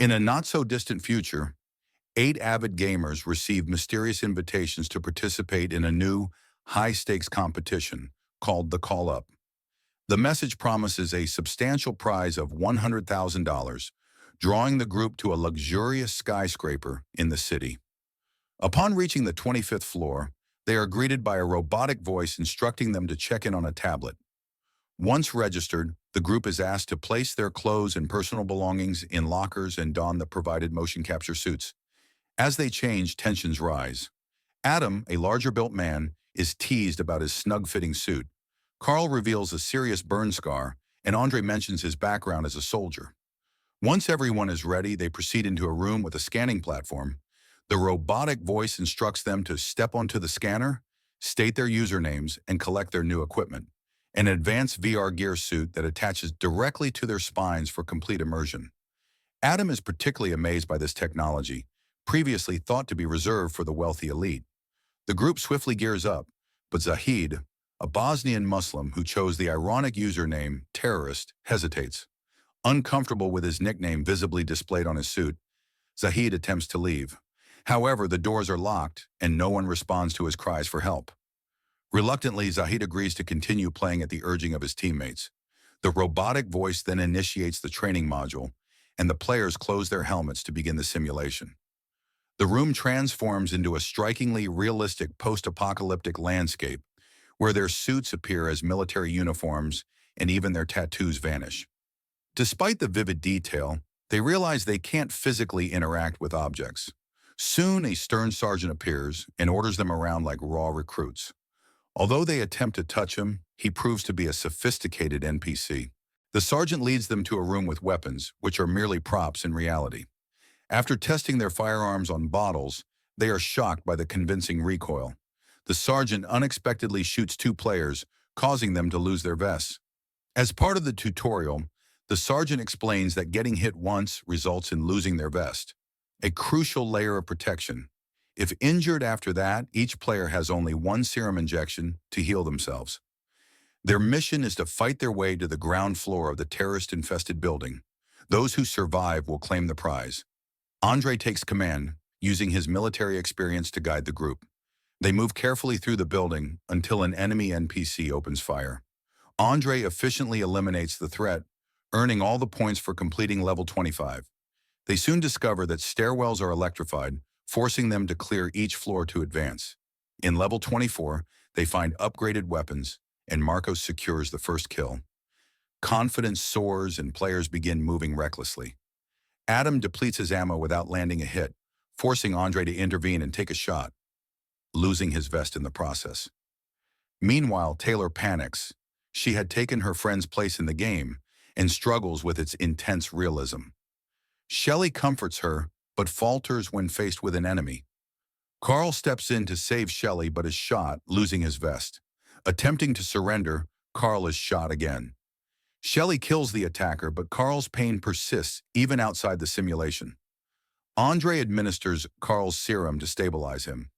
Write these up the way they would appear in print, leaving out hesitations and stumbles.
In a not-so-distant future, 8 avid gamers received mysterious invitations to participate in a new, high-stakes competition called the Call-Up. The message promises a substantial prize of $100,000, drawing the group to a luxurious skyscraper in the city. Upon reaching the 25th floor, they are greeted by a robotic voice instructing them to check in on a tablet. Once registered, the group is asked to place their clothes and personal belongings in lockers and don the provided motion capture suits. As they change, tensions rise. Adam, a larger-built man, is teased about his snug-fitting suit. Carl reveals a serious burn scar, and Andre mentions his background as a soldier. Once everyone is ready, they proceed into a room with a scanning platform. The robotic voice instructs them to step onto the scanner, state their usernames, and collect their new equipment, an advanced VR gear suit that attaches directly to their spines for complete immersion. Adam is particularly amazed by this technology, previously thought to be reserved for the wealthy elite. The group swiftly gears up, but Zahid, a Bosnian Muslim who chose the ironic username terrorist, hesitates. Uncomfortable with his nickname visibly displayed on his suit, Zahid attempts to leave. However, the doors are locked and no one responds to his cries for help. Reluctantly, Zahid agrees to continue playing at the urging of his teammates. The robotic voice then initiates the training module, and the players close their helmets to begin the simulation. The room transforms into a strikingly realistic post-apocalyptic landscape, where their suits appear as military uniforms and even their tattoos vanish. Despite the vivid detail, they realize they can't physically interact with objects. Soon, a stern sergeant appears and orders them around like raw recruits. Although they attempt to touch him, he proves to be a sophisticated NPC. The sergeant leads them to a room with weapons, which are merely props in reality. After testing their firearms on bottles, they are shocked by the convincing recoil. The sergeant unexpectedly shoots 2 players, causing them to lose their vests. As part of the tutorial, the sergeant explains that getting hit once results in losing their vest, a crucial layer of protection. If injured after that, each player has only 1 serum injection to heal themselves. Their mission is to fight their way to the ground floor of the terrorist-infested building. Those who survive will claim the prize. Andre takes command, using his military experience to guide the group. They move carefully through the building until an enemy NPC opens fire. Andre efficiently eliminates the threat, earning all the points for completing level 25. They soon discover that stairwells are electrified, forcing them to clear each floor to advance. In level 24, they find upgraded weapons, and Marcos secures the first kill. Confidence soars and players begin moving recklessly. Adam depletes his ammo without landing a hit, forcing Andre to intervene and take a shot, losing his vest in the process. Meanwhile, Taylor panics. She had taken her friend's place in the game and struggles with its intense realism. Shelley comforts her, but falters when faced with an enemy. Carl steps in to save Shelley but is shot, losing his vest. Attempting to surrender, Carl is shot again. Shelley kills the attacker, but Carl's pain persists even outside the simulation. Andre administers Carl's serum to stabilize him.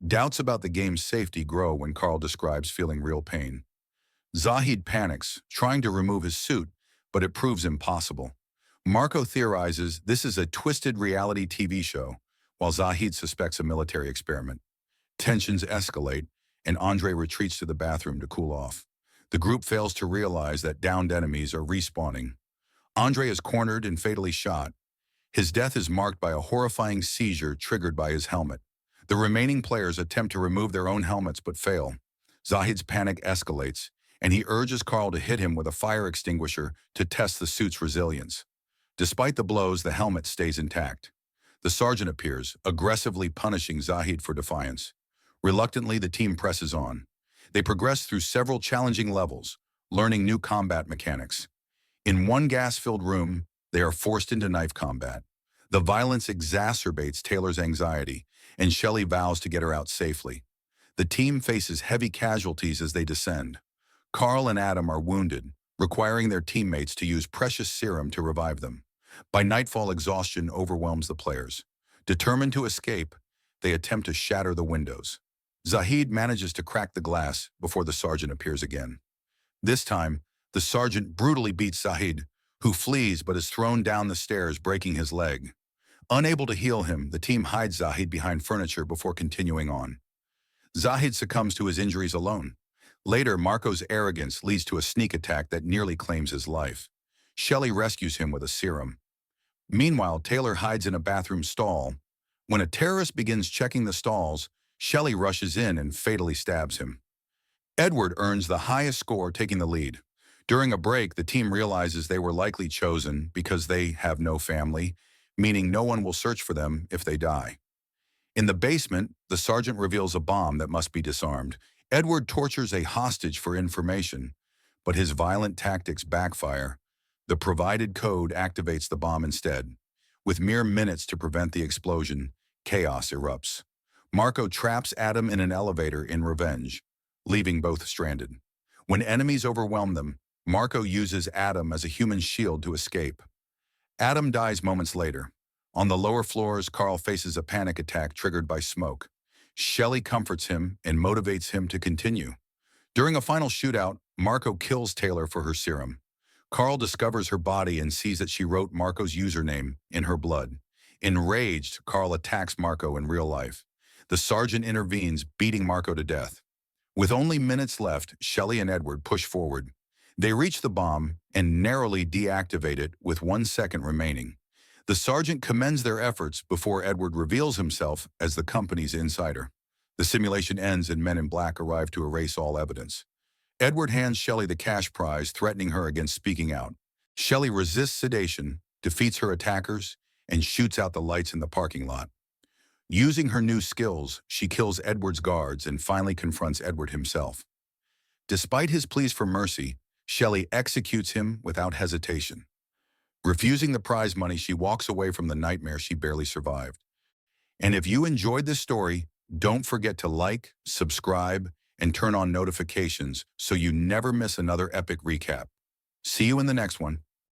Doubts about the game's safety grow when Carl describes feeling real pain. Zahid panics, trying to remove his suit, but it proves impossible. Marco theorizes this is a twisted reality TV show, while Zahid suspects a military experiment. Tensions escalate, and Andre retreats to the bathroom to cool off. The group fails to realize that downed enemies are respawning. Andre is cornered and fatally shot. His death is marked by a horrifying seizure triggered by his helmet. The remaining players attempt to remove their own helmets but fail. Zahid's panic escalates, and he urges Carl to hit him with a fire extinguisher to test the suit's resilience. Despite the blows, the helmet stays intact. The sergeant appears, aggressively punishing Zahid for defiance. Reluctantly, the team presses on. They progress through several challenging levels, learning new combat mechanics. In one gas-filled room, they are forced into knife combat. The violence exacerbates Taylor's anxiety, and Shelley vows to get her out safely. The team faces heavy casualties as they descend. Carl and Adam are wounded, requiring their teammates to use precious serum to revive them. By nightfall, exhaustion overwhelms the players. Determined to escape, they attempt to shatter the windows. Zahid manages to crack the glass before the sergeant appears again. This time, the sergeant brutally beats Zahid, who flees but is thrown down the stairs, breaking his leg. Unable to heal him, the team hides Zahid behind furniture before continuing on. Zahid succumbs to his injuries alone. Later, Marco's arrogance leads to a sneak attack that nearly claims his life. Shelley rescues him with a serum. Meanwhile, Taylor hides in a bathroom stall. When a terrorist begins checking the stalls, Shelley rushes in and fatally stabs him. Edward earns the highest score, taking the lead. During a break, the team realizes they were likely chosen because they have no family, meaning no one will search for them if they die. In the basement, the sergeant reveals a bomb that must be disarmed. Edward tortures a hostage for information, but his violent tactics backfire. The provided code activates the bomb instead. With mere minutes to prevent the explosion, chaos erupts. Marco traps Adam in an elevator in revenge, leaving both stranded. When enemies overwhelm them, Marco uses Adam as a human shield to escape. Adam dies moments later. On the lower floors, Carl faces a panic attack triggered by smoke. Shelley comforts him and motivates him to continue. During a final shootout, Marco kills Taylor for her serum. Carl discovers her body and sees that she wrote Marco's username in her blood. Enraged, Carl attacks Marco in real life. The sergeant intervenes, beating Marco to death. With only minutes left, Shelley and Edward push forward. They reach the bomb and narrowly deactivate it with 1 second remaining. The sergeant commends their efforts before Edward reveals himself as the company's insider. The simulation ends and Men in Black arrive to erase all evidence. Edward hands Shelley the cash prize, threatening her against speaking out. Shelley resists sedation, defeats her attackers, and shoots out the lights in the parking lot. Using her new skills, she kills Edward's guards and finally confronts Edward himself. Despite his pleas for mercy, Shelley executes him without hesitation. Refusing the prize money, she walks away from the nightmare she barely survived. And if you enjoyed this story, don't forget to like, subscribe, and turn on notifications so you never miss another epic recap. See you in the next one.